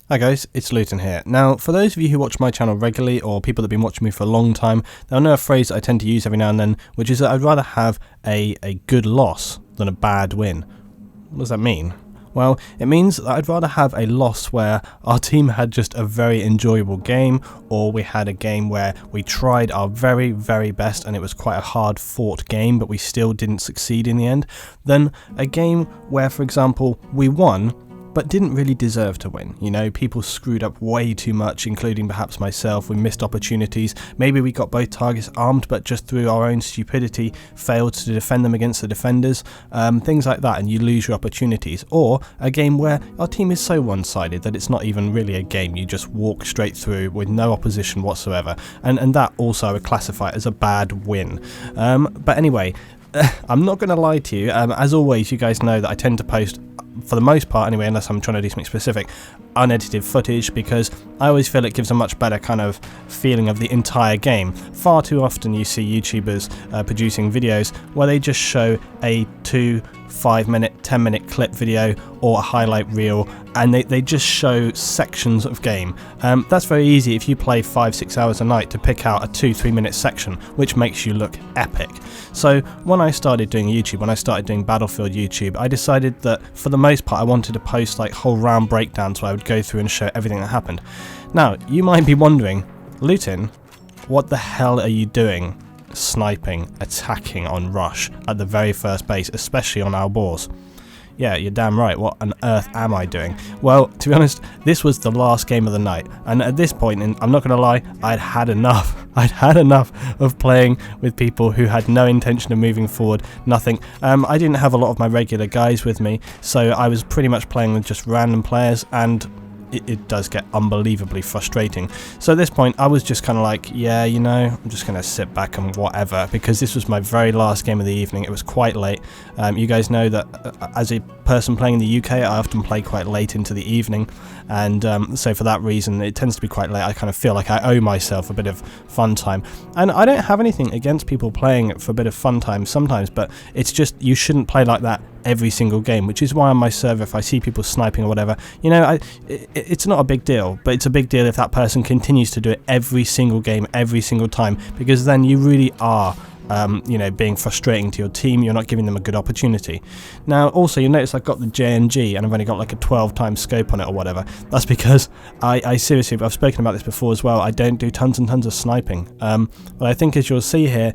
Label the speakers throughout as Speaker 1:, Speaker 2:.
Speaker 1: Hi guys, it's Luton here. Now, for those of you who watch my channel regularly, or people that have been watching me for a long time, they'll know a phrase that I tend to use every now and then, which is that I'd rather have a good loss than a bad win. What does that mean? Well, it means that I'd rather have a loss where our team had just a very enjoyable game, or we had a game where we tried our very, very best and it was quite a hard fought game, but we still didn't succeed in the end, than a game where, for example, we won, but didn't really deserve to win. You know, people screwed up way too much, including perhaps myself. We missed opportunities. Maybe we got both targets armed, but just through our own stupidity failed to defend them against the defenders. Things like that, and you lose your opportunities. Or a game where our team is so one-sided that it's not even really a game. You just walk straight through with no opposition whatsoever. And that also I would classify as a bad win. But anyway, I'm not going to lie to you. As always, you guys know that I tend to post, for the most part anyway, unless I'm trying to do something specific, unedited footage, because I always feel it gives a much better kind of feeling of the entire game. Far too often you see YouTubers producing videos where they just show a 2, 5 minute, 10 minute clip video or a highlight reel, and they just show sections of game. That's very easy if you play 5-6 hours a night to pick out a 2-3 minute section, which makes you look epic. So when I started doing YouTube, when I started doing Battlefield YouTube, I decided that for the most part I wanted to post like whole round breakdowns where I would go through and show everything that happened. Now, you might be wondering, Luton, what the hell are you doing sniping, attacking on Rush at the very first base, especially on Alborz? Yeah, you're damn right. What on earth am I doing? Well, to be honest, this was the last game of the night, and at this point, I'm not going to lie, I'd had enough. I'd had enough of playing with people who had no intention of moving forward, nothing. I didn't have a lot of my regular guys with me, so I was pretty much playing with just random players, and it does get unbelievably frustrating. So at this point I was just kind of like, yeah, you know, I'm just going to sit back and whatever, because this was my very last game of the evening. It was quite late. You guys know that as a person playing in the UK, I often play quite late into the evening, and so for that reason it tends to be quite late. I kind of feel like I owe myself a bit of fun time, and I don't have anything against people playing for a bit of fun time sometimes, but it's just you shouldn't play like that every single game, which is why on my server, if I see people sniping or whatever, you know, it's not a big deal, but it's a big deal if that person continues to do it every single game, every single time, because then you really are you know, being frustrating to your team. You're not giving them a good opportunity. Now, also, you notice I've got the JNG and I've only got like a 12 times scope on it or whatever. That's because I seriously, I've spoken about this before as well, I don't do tons and tons of sniping. But I think, as you'll see here,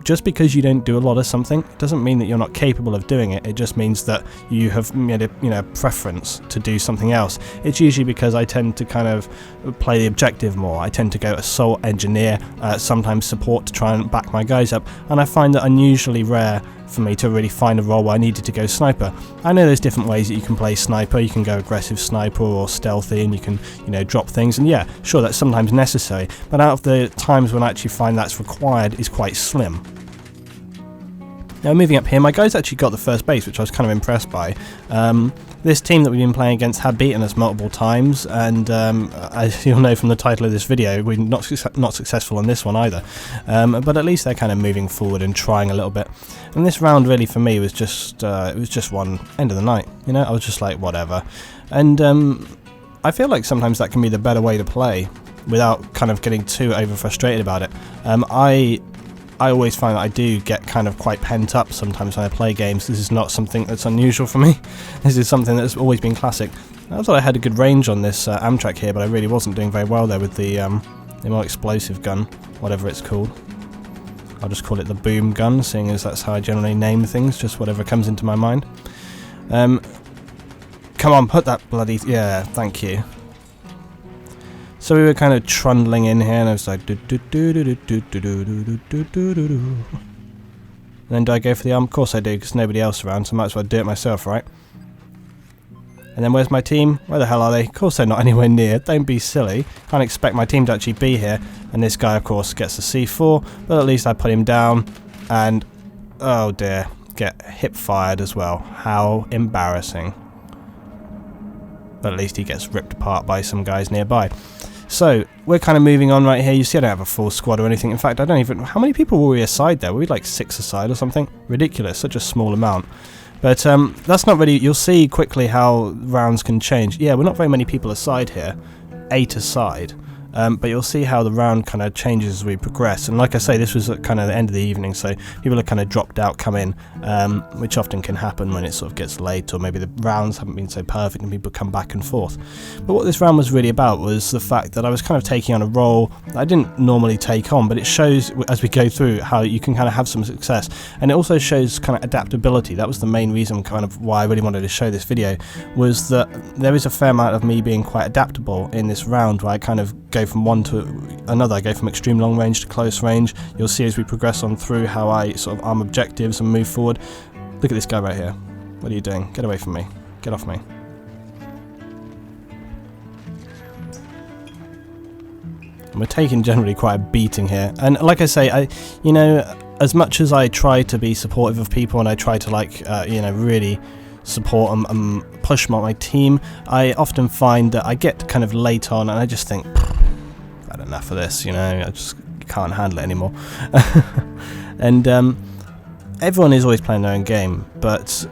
Speaker 1: just because you don't do a lot of something doesn't mean that you're not capable of doing it. It just means that you have made a, you know, preference to do something else. It's usually because I tend to kind of play the objective more. I tend to go assault, engineer, sometimes support to try and back my guys up, and I find that unusually rare for me to really find a role where I needed to go sniper. I know there's different ways that you can play sniper. You can go aggressive sniper or stealthy, and you can, you know, drop things, and yeah, sure, that's sometimes necessary, but out of the times when I actually find that's required is quite slim. Now, moving up here, my guys actually got the first base, which I was kind of impressed by. This team that we've been playing against had beaten us multiple times, and as you'll know from the title of this video, we're not successful on this one either. But at least they're kind of moving forward and trying a little bit. And this round really for me was just it was just one end of the night. You know, I was just like, whatever. And I feel like sometimes that can be the better way to play without kind of getting too over frustrated about it. I always find that I do get kind of quite pent up sometimes when I play games. This is not something that's unusual for me. This is something that's always been classic. I thought I had a good range on this Amtrak here, but I really wasn't doing very well there with the more explosive gun, whatever it's called. I'll just call it the boom gun, seeing as that's how I generally name things, just whatever comes into my mind. Come on, put that bloody... yeah, thank you. So we were kind of trundling in here, and I was like, do do do do do do do do do do do. And then do I go for the arm? Of course I do, because nobody else around, so I might as well do it myself, right? And then where's my team? Where the hell are they? Of course they're not anywhere near. Don't be silly. Can't expect my team to actually be here. And this guy, of course, gets the C4, but at least I put him down, and oh dear, get hip fired as well. How embarrassing. But at least he gets ripped apart by some guys nearby. So, we're kind of moving on right here. You see I don't have a full squad or anything. In fact, I don't even... how many people were we aside there? Were we like 6 aside or something? Ridiculous, such a small amount. But that's not really... You'll see quickly how rounds can change. Yeah, we're not very many people aside here. 8 aside. But you'll see how the round kind of changes as we progress. And like I say, this was at kind of the end of the evening, so people are kind of dropped out, come in, which often can happen when it sort of gets late, or maybe the rounds haven't been so perfect and people come back and forth. But what this round was really about was the fact that I was kind of taking on a role that I didn't normally take on, but it shows as we go through how you can kind of have some success. And it also shows kind of adaptability. That was the main reason kind of why I really wanted to show this video, was that there is a fair amount of me being quite adaptable in this round, where I kind of go from one to another. I go from extreme long range to close range. You'll see as we progress on through how I sort of arm objectives and move forward. Look at this guy right here. What are you doing? Get away from me. Get off me. And we're taking generally quite a beating here. And like I say, you know, as much as I try to be supportive of people and I try to you know, really support and push my team, I often find that I get kind of late on and I just think, I've had enough of this, you know, I just can't handle it anymore. And everyone is always playing their own game, but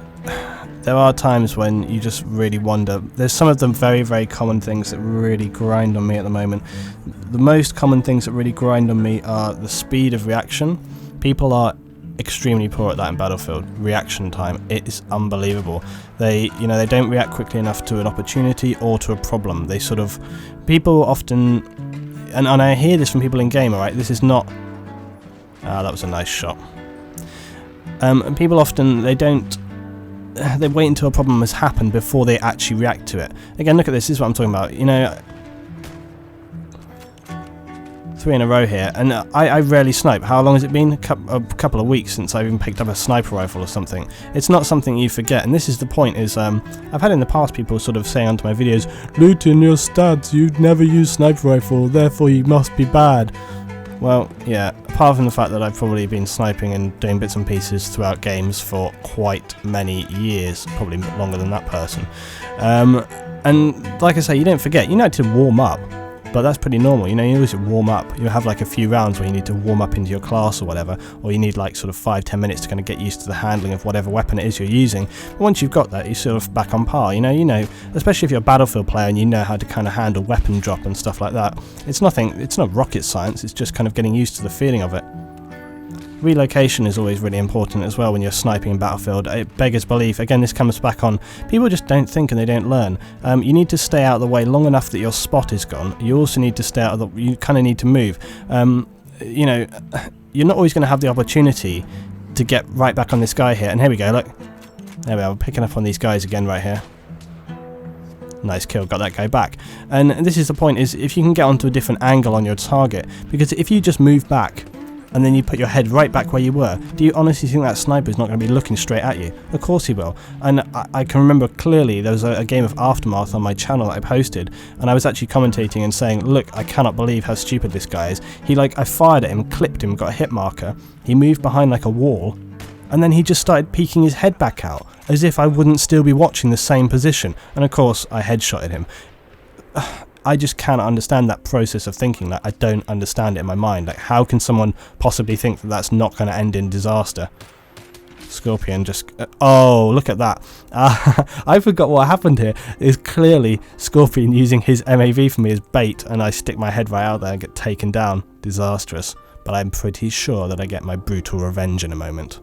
Speaker 1: there are times when you just really wonder. There's some of them very, very common things that really grind on me at the moment. The most common things that really grind on me are the speed of reaction. People are extremely poor at that in Battlefield. Reaction time, it is unbelievable. They don't react quickly enough to an opportunity or to a problem. They sort of, people often, and I hear this from people in game, alright, this is not, that was a nice shot. And people often, they wait until a problem has happened before they actually react to it. Again, look at this is what I'm talking about, you know, 3 in a row here, and I rarely snipe. How long has it been? A couple of weeks since I've even picked up a sniper rifle or something. It's not something you forget, and this is the point, is I've had in the past people sort of saying onto my videos, Luton, your stats, you'd never use sniper rifle, therefore you must be bad. Well, yeah, apart from the fact that I've probably been sniping and doing bits and pieces throughout games for quite many years, probably longer than that person. And like I say, you don't forget, you need to warm up. But that's pretty normal, you know, you always warm up. You have like a few rounds where you need to warm up into your class or whatever, or you need like sort of 5-10 minutes to kind of get used to the handling of whatever weapon it is you're using. But once you've got that, you're sort of back on par, you know, especially if you're a Battlefield player and you know how to kind of handle weapon drop and stuff like that. It's not rocket science, it's just kind of getting used to the feeling of it. Relocation is always really important as well when you're sniping in Battlefield. It beggars belief. Again, this comes back on, people just don't think and they don't learn. You need to stay out of the way long enough that your spot is gone. You also need to stay out of you kind of need to move. You know, you're not always going to have the opportunity to get right back on this guy here. And here we go, look. There we are, we're picking up on these guys again right here. Nice kill, got that guy back. And this is the point, is if you can get onto a different angle on your target, because if you just move back and then you put your head right back where you were, do you honestly think that sniper's not going to be looking straight at you? Of course he will. And I can remember clearly there was a game of Aftermath on my channel that I posted, and I was actually commentating and saying, look, I cannot believe how stupid this guy is. I fired at him, clipped him, got a hit marker, he moved behind like a wall, and then he just started peeking his head back out, as if I wouldn't still be watching the same position. And of course, I headshotted him. I just cannot understand that process of thinking. Like, I don't understand it in my mind. Like, how can someone possibly think that that's not going to end in disaster? Scorpion just... oh, look at that. I forgot what happened here. Is clearly Scorpion using his MAV for me as bait, and I stick my head right out there and get taken down. Disastrous. But I'm pretty sure that I get my brutal revenge in a moment.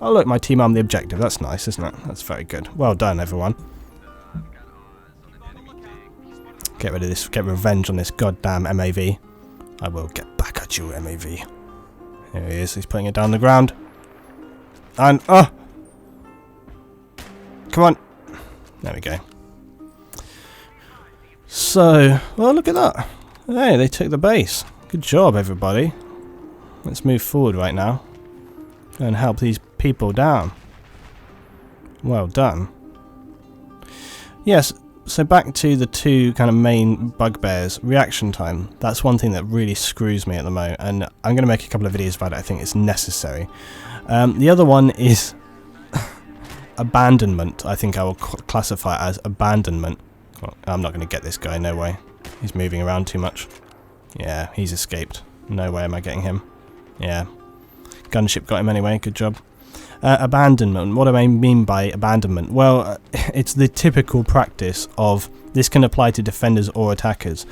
Speaker 1: Oh, look, my team armed the objective. That's nice, isn't it? That's very good. Well done, everyone. Get rid of this, get revenge on this goddamn MAV. I will get back at you, MAV. Here he is, he's putting it down the ground. And, oh! Come on! There we go. So, well, look at that. Hey, they took the base. Good job, everybody. Let's move forward right now and help these people down. Well done. Yes. So back to the two kind of main bugbears, reaction time. That's one thing that really screws me at the moment, and I'm going to make a couple of videos about it. I think it's necessary. The other one is abandonment. I think I will classify it as abandonment. Well, I'm not going to get this guy, no way. He's moving around too much. Yeah, he's escaped. No way am I getting him. Yeah. Gunship got him anyway, good job. Abandonment. What do I mean by abandonment? Well, it's the typical practice of, this can apply to defenders or attackers.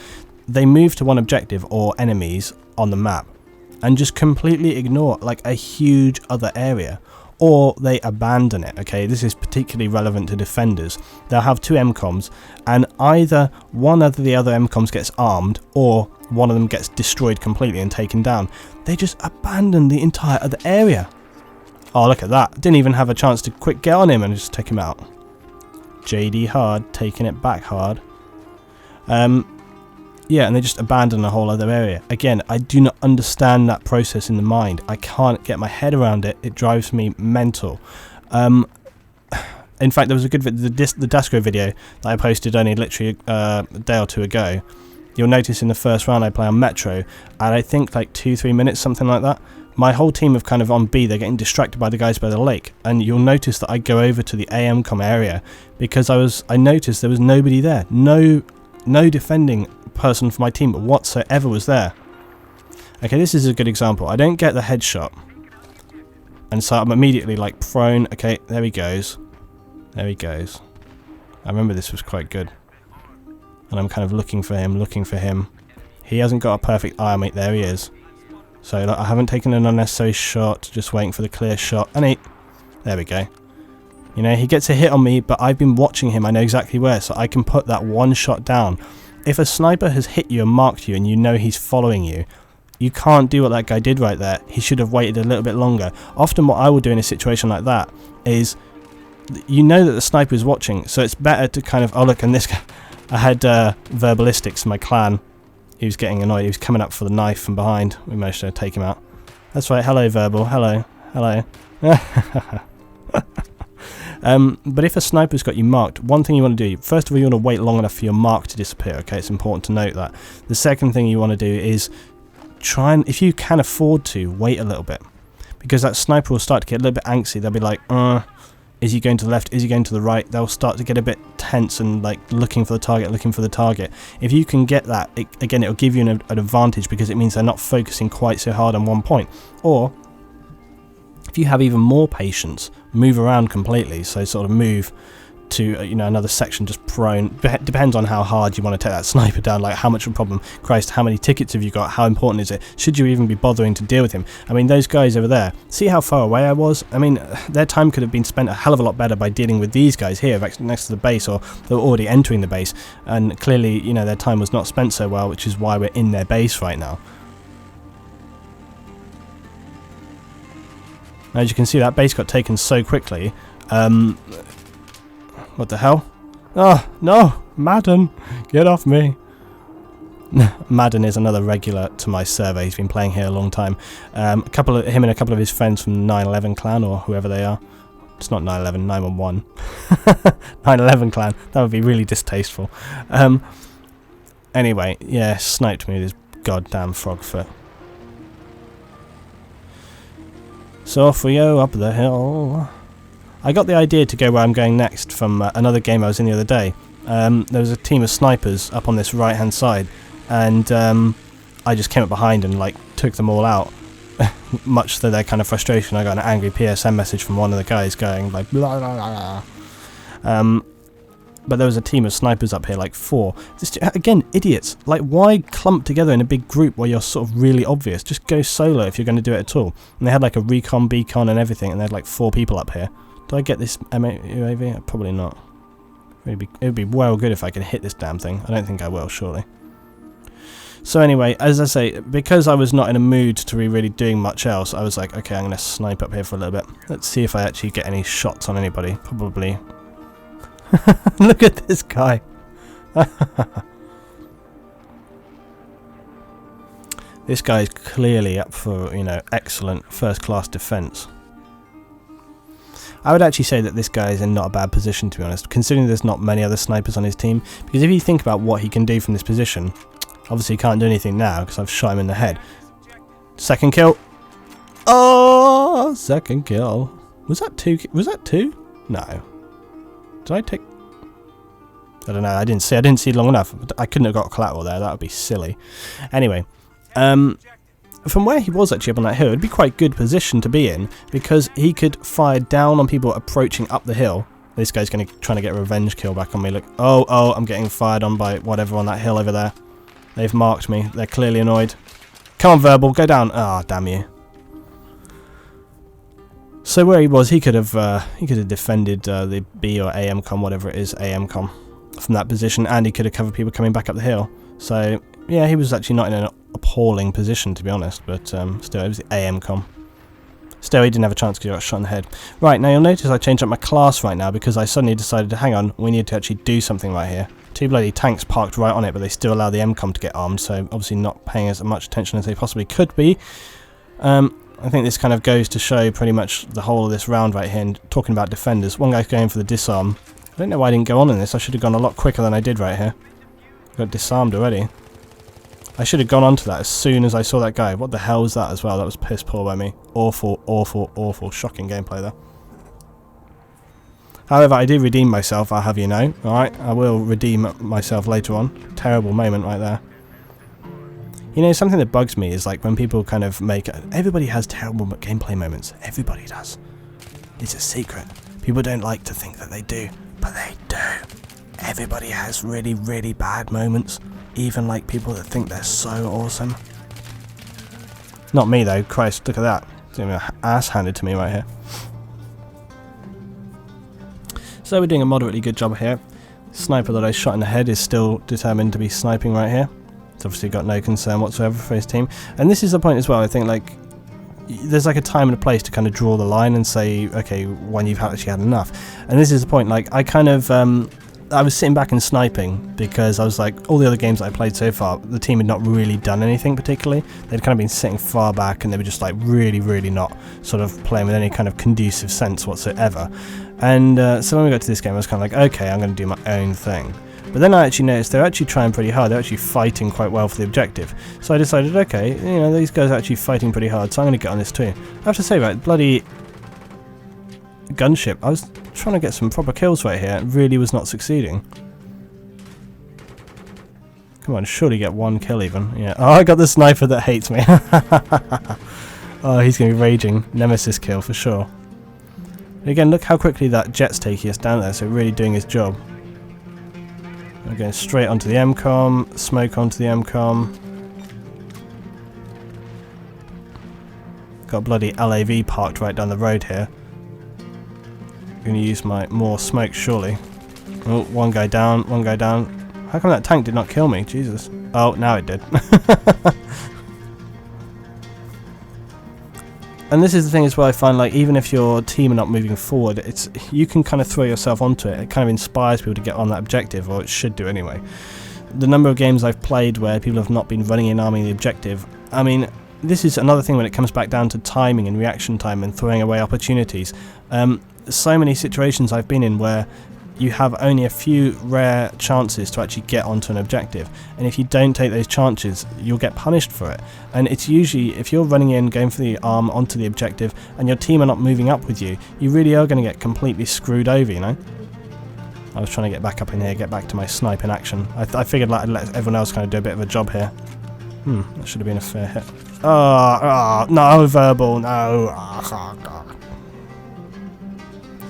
Speaker 1: They move to one objective or enemies on the map and just completely ignore like a huge other area, or they abandon it. Okay, this is particularly relevant to defenders. They'll have two MCOMs, and either one of the other MCOMs gets armed, or one of them gets destroyed completely and taken down. They just abandon the entire other area. Oh, look at that. Didn't even have a chance to quick get on him and just take him out. JD hard, taking it back hard. Yeah, and they just abandon a whole other area. Again, I do not understand that process in the mind. I can't get my head around it. It drives me mental. In fact, there was a good the Dasco video that I posted only literally a day or two ago. You'll notice in the first round I play on Metro, and I think like 2-3 minutes, something like that. My whole team of kind of on B, they're getting distracted by the guys by the lake, and you'll notice that I go over to the AMCOM area because I noticed there was nobody there. No defending person for my team whatsoever was there. Okay, this is a good example. I don't get the headshot, and so I'm immediately like prone. Okay, there he goes. There he goes. I remember this was quite good. And I'm kind of looking for him. He hasn't got a perfect eye, mate. There he is. So like, I haven't taken an unnecessary shot, just waiting for the clear shot. And there we go. You know, he gets a hit on me, but I've been watching him. I know exactly where, so I can put that one shot down. If a sniper has hit you and marked you and you know he's following you, you can't do what that guy did right there. He should have waited a little bit longer. Often what I will do in a situation like that is, you know that the sniper is watching, so it's better to kind of, oh look, and this guy, I had Verbalistics in my clan. He was getting annoyed. He was coming up for the knife from behind. We managed to take him out. That's right. Hello, Verbal. Hello. Hello. But if a sniper's got you marked, one thing you want to do, first of all, you want to wait long enough for your mark to disappear. Okay, it's important to note that. The second thing you want to do is try and, if you can afford to, wait a little bit, because that sniper will start to get a little bit angsty. They'll be like, is he going to the left? Is he going to the right? They'll start to get a bit tense and like looking for the target. If you can get that, again, it'll give you an advantage because it means they're not focusing quite so hard on one point. Or if you have even more patience, move around completely. So sort of move to another section, just prone. Depends on how hard you want to take that sniper down, like how much of a problem. Christ, how many tickets have you got? How important is it? Should you even be bothering to deal with him? I mean, those guys over there, see how far away I was? I mean, their time could have been spent a hell of a lot better by dealing with these guys here next to the base, or they were already entering the base, and clearly, their time was not spent so well, which is why we're in their base right now. As you can see, that base got taken so quickly. What the hell? Oh, no! Madden! Get off me! Madden is another regular to my server. He's been playing here a long time. Him and a couple of his friends from 9/11 clan, or whoever they are. It's not 9/11, 911. 9/11 clan. That would be really distasteful. Anyway, yeah, sniped me with his goddamn frog foot. So off we go up the hill. I got the idea to go where I'm going next from another game I was in the other day. There was a team of snipers up on this right hand side, and I just came up behind and like took them all out. Much to their kind of frustration, I got an angry PSN message from one of the guys going like blah blah blah. But there was a team of snipers up here, like 4. Just, again, idiots. Like, why clump together in a big group where you're sort of really obvious? Just go solo if you're going to do it at all. And they had like a recon, beacon and everything, and they had like 4 people up here. Do I get this UAV? Probably not. It would be well good if I could hit this damn thing. I don't think I will, surely. So anyway, as I say, because I was not in a mood to be really doing much else, I was like, okay, I'm going to snipe up here for a little bit. Let's see if I actually get any shots on anybody. Probably. Look at this guy. This guy is clearly up for, excellent first-class defense. I would actually say that this guy is in not a bad position, to be honest, considering there's not many other snipers on his team. Because if you think about what he can do from this position, obviously he can't do anything now because I've shot him in the head. Second kill. Oh, second kill. Was that 2? Was that 2? No. Did I take... I don't know, I didn't see long enough. I couldn't have got collateral there, that would be silly. Anyway, from where he was actually up on that hill, it'd be quite good position to be in, because he could fire down on people approaching up the hill. This guy's trying to get a revenge kill back on me. Look, oh, I'm getting fired on by whatever on that hill over there. They've marked me. They're clearly annoyed. Come on, Verbal, go down. Ah, damn you. So where he was, he could have defended the B or AM com, whatever it is, AM com, from that position, and he could have covered people coming back up the hill. So yeah, he was actually not in an appalling position, to be honest, but still, it was the AM com. Still, he didn't have a chance because he got shot in the head. Right, now you'll notice I changed up my class right now because I suddenly decided to, hang on, we need to actually do something right here. Two bloody tanks parked right on it, but they still allow the MCOM to get armed, so obviously not paying as much attention as they possibly could be. I think this kind of goes to show pretty much the whole of this round right here, and talking about defenders. One guy's going for the disarm. I don't know why I didn't go on in this. I should have gone a lot quicker than I did right here. Got disarmed already. I should have gone on to that as soon as I saw that guy. What the hell was that as well? That was piss poor by me. Awful, awful, awful. Shocking gameplay there. However, I did redeem myself, I'll have you know. Alright, I will redeem myself later on. Terrible moment right there. You know, something that bugs me is like when people kind of make... Everybody has terrible gameplay moments. Everybody does. It's a secret. People don't like to think that they do, but they do. Everybody has really, really bad moments. Even like people that think they're so awesome. Not me though. Christ, look at that. It's an ass handed to me right here. So we're doing a moderately good job here. Sniper that I shot in the head is still determined to be sniping right here. It's obviously got no concern whatsoever for his team. And this is the point as well, I think, like, there's like a time and a place to kind of draw the line and say, okay, when you've actually had enough. And this is the point, like, I kind of, I was sitting back and sniping because I was like, all the other games that I played so far, the team had not really done anything particularly. They'd kind of been sitting far back and they were just like really, really not sort of playing with any kind of conducive sense whatsoever. And so when we got to this game, I was kind of like, okay, I'm going to do my own thing. But then I actually noticed they're actually trying pretty hard. They're actually fighting quite well for the objective. So I decided, okay, you know, these guys are actually fighting pretty hard, so I'm going to get on this too. I have to say, right, bloody gunship. I was trying to get some proper kills right here. It really was not succeeding. Come on, surely get one kill even. Yeah. Oh, I got the sniper that hates me. Oh, he's going to be raging. Nemesis kill for sure. Again, look how quickly that jet's taking us down there, so really doing his job. We're going straight onto the MCOM, smoke onto the MCOM. Got bloody LAV parked right down the road here. I'm going to use my more smoke surely. Oh, one guy down, one guy down. How come that tank did not kill me? Jesus. Oh, now it did. And this is the thing as well, I find, like, even if your team are not moving forward, it's you can kind of throw yourself onto it. It kind of inspires people to get on that objective, or it should do anyway. The number of games I've played where people have not been running in arming the objective, I mean, this is another thing when it comes back down to timing and reaction time and throwing away opportunities. So many situations I've been in where you have only a few rare chances to actually get onto an objective, and if you don't take those chances you'll get punished for it. And it's usually, if you're running in, going for the arm onto the objective and your team are not moving up with you, you really are going to get completely screwed over, you know. I was trying to get back up in here, get back to my snipe in action. I figured like, I'd let everyone else kind of do a bit of a job here. That should have been a fair hit. Oh, no, Verbal, no.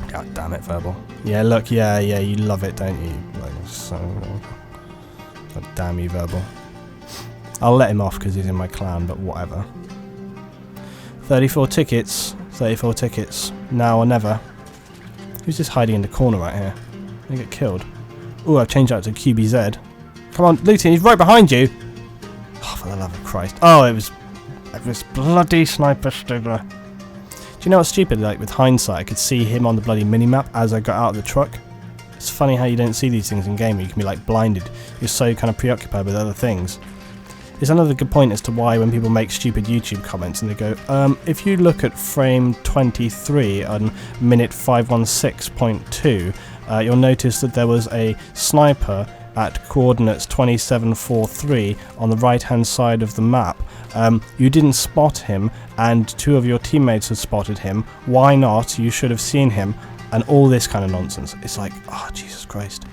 Speaker 1: God damn it, Verbal. Yeah, look, yeah, you love it, don't you? Like, so... God damn you, Verbal. I'll let him off because he's in my clan, but whatever. 34 tickets. 34 tickets. Now or never. Who's just hiding in the corner right here? They get killed. Ooh, I've changed out to QBZ. Come on, Luton, he's right behind you! Oh, for the love of Christ. Oh, it was bloody Sniper Stigler. Do you know what's stupid? Like, with hindsight, I could see him on the bloody minimap as I got out of the truck. It's funny how you don't see these things in game. You can be like blinded. You're so kind of preoccupied with other things. It's another good point as to why when people make stupid YouTube comments and they go, if you look at frame 23 on minute 516.2, you'll notice that there was a sniper at coordinates 2743 on the right hand side of the map. You didn't spot him and two of your teammates had spotted him. Why not? You should have seen him. And all this kind of nonsense. It's like, oh, Jesus Christ.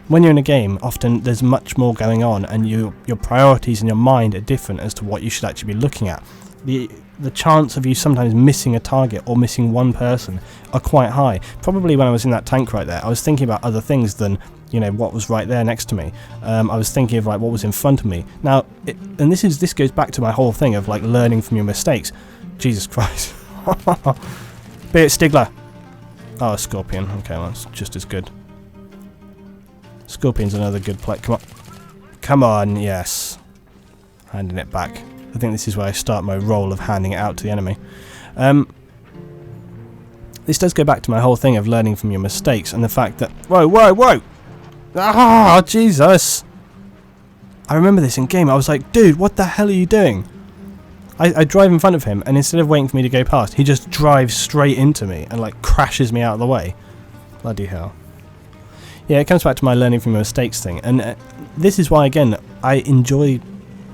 Speaker 1: When you're in a game, often there's much more going on and your priorities in your mind are different as to what you should actually be looking at. the chance of you sometimes missing a target or missing one person are quite high. Probably when I was in that tank right there, I was thinking about other things than, you know, what was right there next to me. I was thinking of like what was in front of me. Now, this goes back to my whole thing of like learning from your mistakes. Jesus Christ. Be it Stigler. Oh, a Scorpion. Okay, well, that's just as good. Scorpion's another good play. Come on. Come on, yes. Handing it back. I think this is where I start my role of handing it out to the enemy. This does go back to my whole thing of learning from your mistakes and the fact that... Whoa, whoa, whoa! Ah, Jesus! I remember this in game. I was like, dude, what the hell are you doing? I drive in front of him, and instead of waiting for me to go past, he just drives straight into me and like crashes me out of the way. Bloody hell. Yeah, it comes back to my learning from your mistakes thing, and this is why, again, I enjoy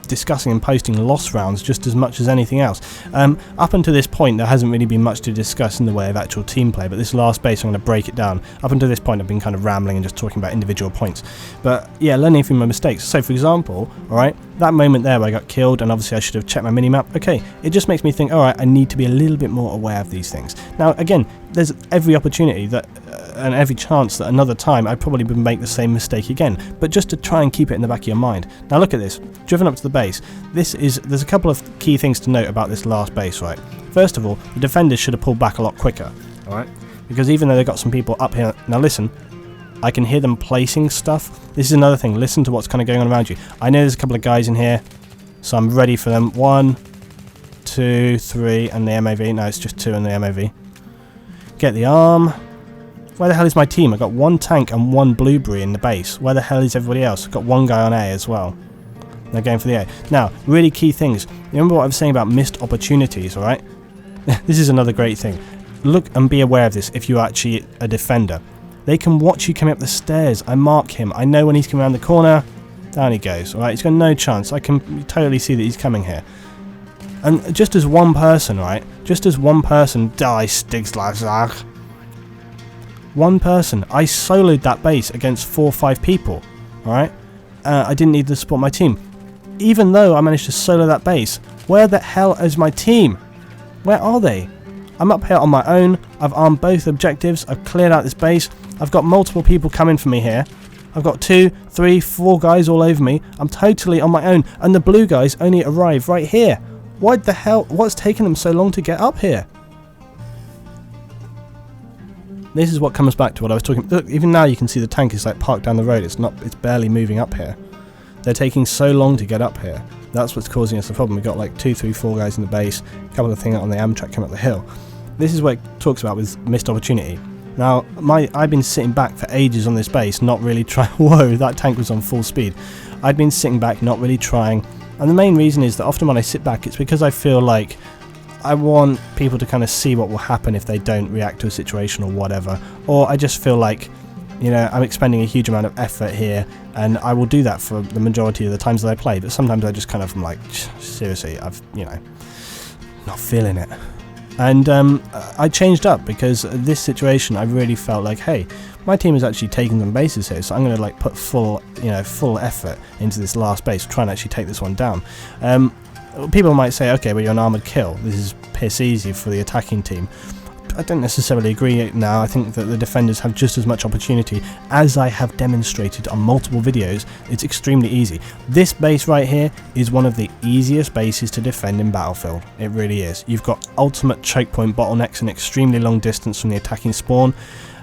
Speaker 1: discussing and posting loss rounds just as much as anything else. Up until this point there hasn't really been much to discuss in the way of actual team play, but this last base I'm going to break it down. Up until this point I've been kind of rambling and just talking about individual points, but yeah, learning from my mistakes. So for example, alright, that moment there where I got killed and obviously I should have checked my minimap, okay, it just makes me think, alright, I need to be a little bit more aware of these things. Now again, there's every opportunity that and every chance that another time I probably would make the same mistake again, but just to try and keep it in the back of your mind. Now look at this, driven up to the base. There's a couple of key things to note about this last base, right? First of all, the defenders should have pulled back a lot quicker, alright? Because even though they've got some people up here, now listen, I can hear them placing stuff. This is another thing, listen to what's kind of going on around you. I know there's a couple of guys in here, so I'm ready for them. 1, 2, 3, and the MAV. No, it's just 2 and the MAV. Get the arm. Where the hell is my team? I've got 1 tank and 1 blueberry in the base. Where the hell is everybody else? I've got 1 guy on A as well. They're going for the A. Now, really key things. Remember what I was saying about missed opportunities, alright? This is another great thing. Look and be aware of this if you're actually a defender. They can watch you coming up the stairs. I mark him. I know when he's coming around the corner. Down he goes. Alright, he's got no chance. I can totally see that he's coming here. And just as one person, right? Just as one person dies, one person, I soloed that base against 4 or 5 people, alright? I didn't need to support my team. Even though I managed to solo that base, where the hell is my team? Where are they? I'm up here on my own, I've armed both objectives, I've cleared out this base, I've got multiple people coming for me here. I've got 2, 3, 4 guys all over me, I'm totally on my own, and the blue guys only arrived right here. Why the hell, what's taking them so long to get up here? This is what comes back to what I was talking. Look, even now you can see the tank is like parked down the road. It's barely moving up here. They're taking so long to get up here. That's what's causing us the problem. We've got like 2, 3, 4 guys in the base, a couple of things on the Amtrak coming up the hill. This is what it talks about with missed opportunity. Now, I've been sitting back for ages on this base, not really trying. Whoa, that tank was on full speed. I'd been sitting back, not really trying. And the main reason is that often when I sit back, it's because I feel like I want people to kind of see what will happen if they don't react to a situation or whatever. Or I just feel like, you know, I'm expending a huge amount of effort here, and I will do that for the majority of the times that I play. But sometimes I just kind of am like, seriously, you know, not feeling it. And I changed up because this situation, I really felt like, hey, my team is actually taking them bases here, so I'm going to like put full effort into this last base, try and actually take this one down. People might say, okay, well, you're an armoured kill. This is piss easy for the attacking team. I don't necessarily agree now. I think that the defenders have just as much opportunity. As I have demonstrated on multiple videos, it's extremely easy. This base right here is one of the easiest bases to defend in Battlefield. It really is. You've got ultimate choke point bottlenecks and extremely long distance from the attacking spawn.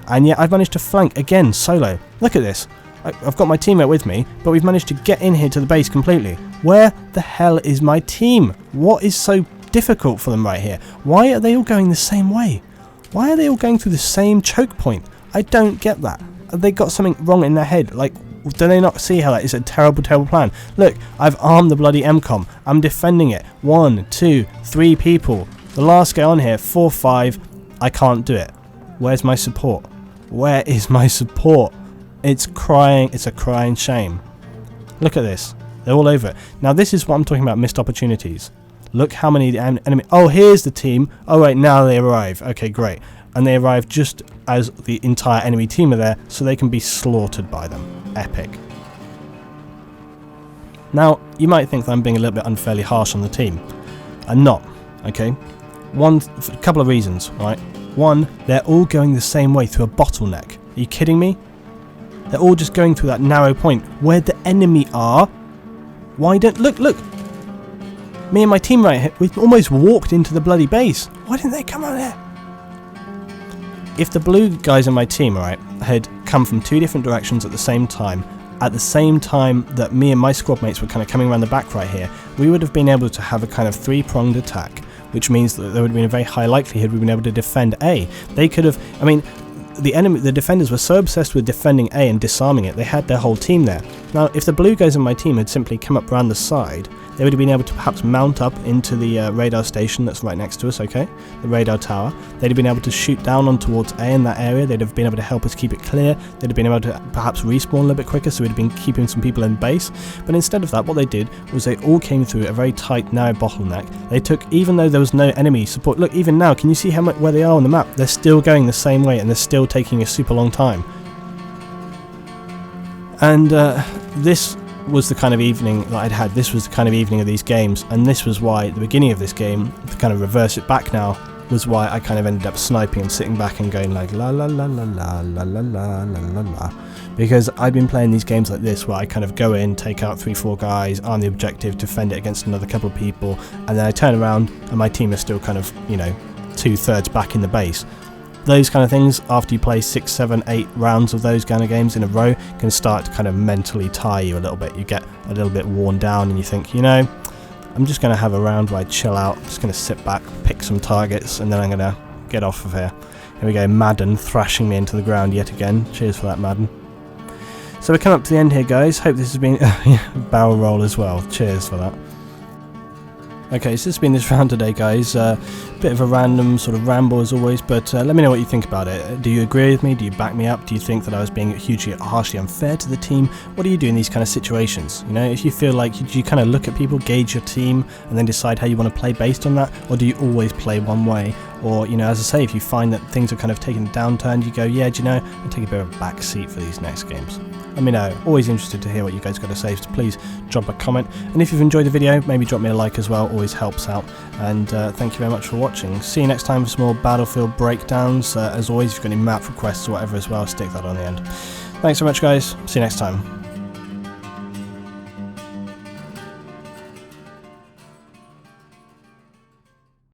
Speaker 1: And yet I've managed to flank again solo. Look at this. I've got my teammate with me, but we've managed to get in here to the base completely. Where the hell is my team? What is so difficult for them right here? Why are they all going the same way? Why are they all going through the same choke point? I don't get that. Have they got something wrong in their head? Like, do they not see how that is a terrible, terrible plan? Look, I've armed the bloody MCOM. I'm defending it. 1, 2, 3 people. The last guy on here, 4, 5. I can't do it. Where's my support? Where is my support? It's crying. It's a crying shame. Look at this. They're all over it. Now this is what I'm talking about, missed opportunities. Look how many enemy. Oh, here's the team. Oh wait, now they arrive. Okay, great. And they arrive just as the entire enemy team are there, so they can be slaughtered by them. Epic. Now, you might think that I'm being a little bit unfairly harsh on the team. I'm not. okay? A couple of reasons, right? One, they're all going the same way through a bottleneck. Are you kidding me? They're all just going through that narrow point where the enemy are. Why don't... Look! Me and my team right here, we've almost walked into the bloody base. Why didn't they come out there? If the blue guys in my team, right, had come from 2 different directions at the same time that me and my squad mates were kind of coming around the back right here, we would have been able to have a kind of 3-pronged attack, which means that there would have been a very high likelihood we've been able to defend A. They could have... I mean, the defenders were so obsessed with defending A and disarming it, they had their whole team there. Now, if the blue guys in my team had simply come up around the side, they would have been able to perhaps mount up into the radar station that's right next to us, okay? The radar tower. They'd have been able to shoot down on towards A in that area. They'd have been able to help us keep it clear. They'd have been able to perhaps respawn a little bit quicker, so we'd have been keeping some people in base. But instead of that, what they did was they all came through a very tight, narrow bottleneck. They took, even though there was no enemy support, look, even now, can you see where they are on the map? They're still going the same way, and they're still taking a super long time. And this was the kind of evening that I'd had. This was the kind of evening of these games, and this was why at the beginning of this game, to kind of reverse it back now, was why I kind of ended up sniping and sitting back and going like la la la la la la la la la la, because I've been playing these games like this where I kind of go in, take out 3-4 guys, arm the objective, defend it against another couple of people, and then I turn around and my team is still kind of, you know, 2/3 back in the base. Those kind of things, after you play 6, 7, 8 rounds of those kind of games in a row, can start to kind of mentally tire you a little bit. You get a little bit worn down and you think, you know, I'm just going to have a round where I chill out, I'm just going to sit back, pick some targets, and then I'm going to get off of here. Here we go, Madden thrashing me into the ground yet again. Cheers for that, Madden. So we're coming up to the end here, guys. Hope this has been a barrel roll as well. Cheers for that. Okay, so this has been this round today, guys. Bit of a random sort of ramble as always, but let me know what you think about it. Do you agree with me? Do you back me up? Do you think that I was being hugely, harshly unfair to the team? What do you do in these kind of situations? You know, if you feel like you kind of look at people, gauge your team, and then decide how you want to play based on that, or do you always play one way? Or, you know, as I say, if you find that things are kind of taking a downturn, you go, yeah, do you know, I'll take a bit of a back seat for these next games. Let me know. Always interested to hear what you guys got to say, so please drop a comment. And if you've enjoyed the video, maybe drop me a like as well, always helps out. And thank you very much for watching. See you next time for some more Battlefield breakdowns. As always, if you've got any map requests or whatever as well, stick that on the end. Thanks so much, guys. See you next time.